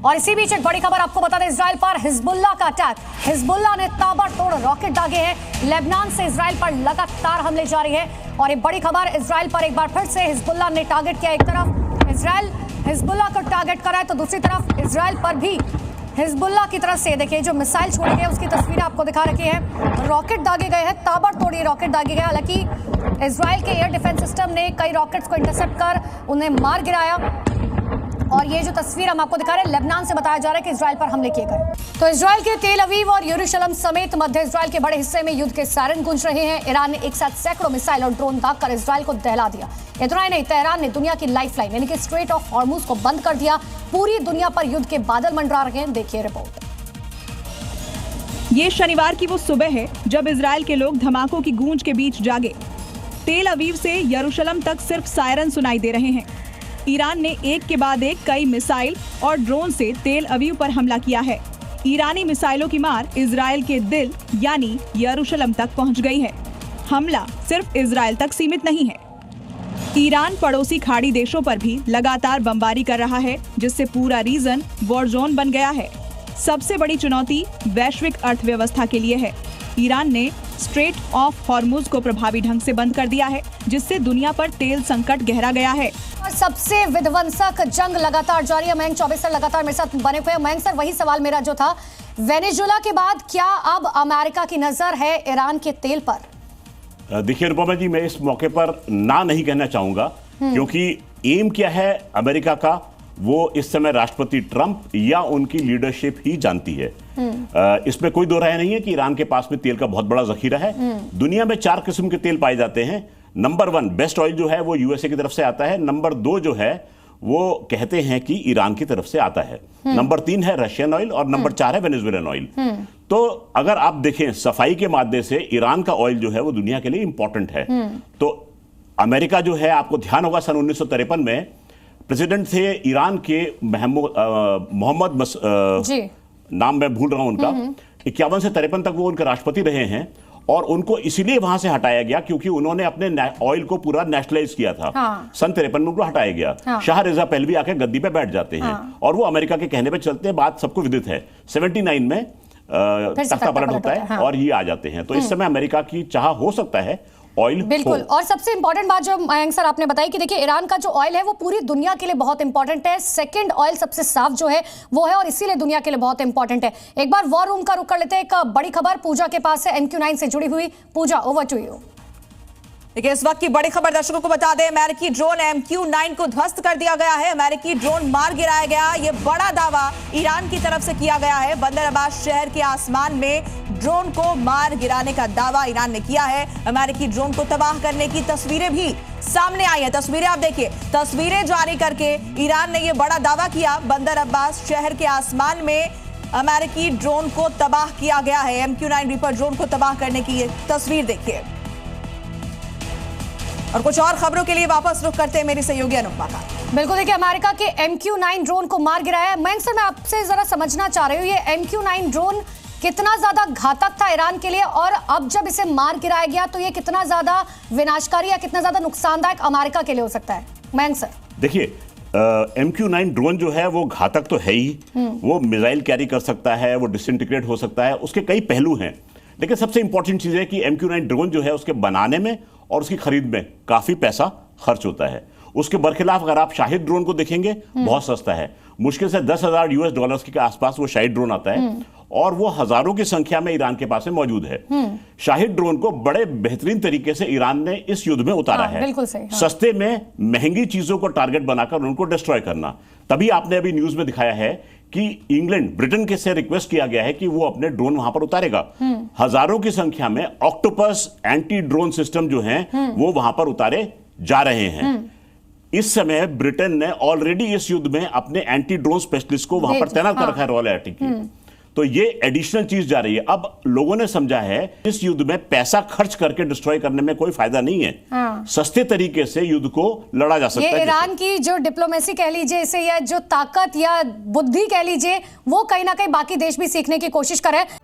और इसी बीच एक बड़ी खबर आपको बता दें, इजराइल पर हिजबुल्लाह का अटैक। हिजबुल्लाह ने ताबड़तोड़ रॉकेट दागे हैं। लेबनान से इजराइल पर लगातार हमले जारी है और एक बड़ी खबर, इजराइल पर एक बार फिर से हिजबुल्लाह ने टारगेट किया। एक तरफ इजराइल हिजबुल्लाह को टारगेट करा है तो दूसरी तरफ इजराइल पर भी हिजबुल्लाह की तरफ से देखिए जो मिसाइल छोड़े गए उसकी तस्वीरें आपको दिखा रखी है। रॉकेट दागे गए हैं, ताबड़तोड़ ये रॉकेट दागे गए। हालांकि इजराइल के एयर डिफेंस सिस्टम ने कई रॉकेट्स को इंटरसेप्ट कर उन्हें मार गिराया और ये जो तस्वीर हम आपको दिखा रहे हैं, लेबनान से बताया जा रहा है कि इजराइल पर हमले किए गए। तो इजराइल के तेल अवीव और यरूशलेम समेत मध्य इजराइल के बड़े हिस्से में युद्ध के सायरन गूंज रहे हैं। ईरान ने एक साथ सैकड़ों मिसाइल और ड्रोन दागकर इजराइल को दहला दिया। इतना ही नहीं, तेहरान ने दुनिया की लाइफलाइन यानी कि स्ट्रेट ऑफ हॉर्मुज को बंद कर दिया। पूरी दुनिया पर युद्ध के बादल मंडरा रहे हैं, देखिए रिपोर्ट। ये शनिवार की वो सुबह है जब इजराइल के लोग धमाकों की गूंज के बीच जागे। तेल अवीव से यरूशलेम तक सिर्फ सायरन सुनाई दे रहे हैं। ईरान ने एक के बाद एक कई मिसाइल और ड्रोन से तेल अवीव पर हमला किया है। ईरानी मिसाइलों की मार इजराइल के दिल यानी यरूशलेम तक पहुंच गई है। हमला सिर्फ इजराइल तक सीमित नहीं है। ईरान पड़ोसी खाड़ी देशों पर भी लगातार बमबारी कर रहा है, जिससे पूरा रीजन वॉर जोन बन गया है। सबसे बड़ी चुनौती वैश्विक अर्थव्यवस्था के लिए है। ईरान ने स्ट्रेट ऑफ हॉर्मुज को प्रभावी ढंग से बंद कर दिया है, जिससे दुनिया पर तेल संकट गहरा गया है। और सबसे विध्वंसक जंग लगातार जारी है। मयंक चौबे सर लगातार मेरे साथ बने हुए हैं। मयंक सर, वही सवाल मेरा जो था, वेनेजुएला के बाद क्या अब अमेरिका की नजर है ईरान के तेल पर? देखिए रुपमा जी, मैं इस मौके पर ना नहीं कहना चाहूंगा, क्योंकि एम क्या है अमेरिका का वो इस समय राष्ट्रपति ट्रंप या उनकी लीडरशिप ही जानती है। इसमें कोई दो राय नहीं है कि ईरान के पास में तेल का बहुत बड़ा जखीरा है। दुनिया में 4 किस्म के तेल पाए जाते हैं। नंबर 1 बेस्ट ऑयल जो है वो यूएसए की तरफ से आता है। नंबर 2 जो है वो कहते हैं कि ईरान की तरफ से आता है। नंबर 3 है रशियन ऑयल और नंबर 4 है वेनेजुएलन ऑयल। तो अगर आप देखें सफाई के मादे से ईरान का ऑयल जो है वो दुनिया के लिए इंपॉर्टेंट है। तो अमेरिका जो है, आपको ध्यान होगा सन 1953 में प्रेसिडेंट थे ईरान के मोहम्मद नाम मैं भूल रहा हूं उनका, 51 से 53 तक वो उनके राष्ट्रपति रहे हैं और उनको इसीलिए वहां से हटाया गया क्योंकि उन्होंने अपने ऑयल को पूरा नेशनलाइज किया था। सन 53 में उनको हटाया गया। शाह रिजा पहलवी आके गद्दी पे बैठ जाते हैं और वो अमेरिका के कहने पे चलते हैं। बात सबको विदित है। 79 में तख्ता पलट होता है और ये आ जाते हैं। तो इस समय अमेरिका की चाह हो सकता है ऑयल। बिल्कुल। और सबसे इंपॉर्टेंट बात जो मयंक सर आपने बताई कि देखिए ईरान का जो ऑयल है वो पूरी दुनिया के लिए बहुत इंपॉर्टेंट है। सेकंड ऑयल सबसे साफ जो है वो है और इसीलिए दुनिया के लिए बहुत इंपॉर्टेंट है। एक बार वॉर रूम का रुख कर लेते हैं। एक बड़ी खबर पूजा के पास है, MQ9 से जुड़ी हुई। पूजा, ओवर टू यू। देखिए इस वक्त की बड़ी खबर दर्शकों को बता दें, अमेरिकी ड्रोन MQ9 को ध्वस्त कर दिया गया है। अमेरिकी ड्रोन मार गिराया गया। ये बड़ा दावा ईरान की तरफ से किया गया है। बंदर अब्बास शहर के आसमान में ड्रोन को मार गिराने का दावा ईरान ने किया है। अमेरिकी ड्रोन को तबाह करने की तस्वीरें भी सामने आई हैं। तस्वीरें आप देखिए, तस्वीरें जारी करके ईरान ने यह बड़ा दावा किया। बंदर अब्बास शहर के आसमान में अमेरिकी ड्रोन को तबाह किया गया है। MQ9 रीपर ड्रोन को तबाह करने की ये तस्वीर देखिए। और कुछ और खबरों के लिए वापस रुख करते हैं मेरी सहयोगी अनुपमा का। बिल्कुल, देखिए अमेरिका के MQ9 ड्रोन को मार गिराया है। मयंक सर, मैं आपसे जरा समझना चाह रही हूँ ये MQ9 ड्रोन कितना ज्यादा घातक था ईरान के लिए और अब जब इसे मार गिराया गया तो ये कितना ज्यादा विनाशकारी या कितना ज्यादा नुकसानदायक अमेरिका के लिए हो सकता है? मयंक सर देखिए, MQ9 ड्रोन जो है वो घातक तो है ही। वो मिसाइल कैरी कर सकता है, वो डिसइंटीग्रेट हो सकता है, उसके कई पहलू हैं। लेकिन सबसे इंपॉर्टेंट चीज है कि MQ9 ड्रोन जो है उसके बनाने में और उसकी खरीद में काफी पैसा खर्च होता है। उसके बरखिलाफ अगर आप शाहिद ड्रोन को देखेंगे बहुत सस्ता है। मुश्किल से $10,000 के आसपास वो शाहिद ड्रोन आता है और वो हजारों की संख्या में ईरान के पास में मौजूद है। शाहिद ड्रोन को बड़े बेहतरीन तरीके से ईरान ने इस युद्ध में उतारा है। बिल्कुल सही। सस्ते में महंगी चीजों को टारगेट बनाकर उनको डिस्ट्रॉय करना। तभी आपने अभी न्यूज में दिखाया है कि इंग्लैंड, ब्रिटेन के से रिक्वेस्ट किया गया है कि वो अपने ड्रोन वहां पर उतारेगा। हजारों की संख्या में ऑक्टोपस एंटी ड्रोन सिस्टम जो हैं वो वहां पर उतारे जा रहे हैं। इस समय ब्रिटेन ने ऑलरेडी इस युद्ध में अपने एंटी ड्रोन स्पेशलिस्ट को वहां पर तैनात कर रखा है, रॉयल एयरटी की। तो ये एडिशनल चीज जा रही है। अब लोगों ने समझा है इस युद्ध में पैसा खर्च करके डिस्ट्रॉय करने में कोई फायदा नहीं है। सस्ते तरीके से युद्ध को लड़ा जा सकता है। ये ईरान की जो डिप्लोमेसी कह लीजिए इसे, या जो ताकत या बुद्धि कह लीजिए, वो कहीं ना कहीं बाकी देश भी सीखने की कोशिश कर रहे हैं।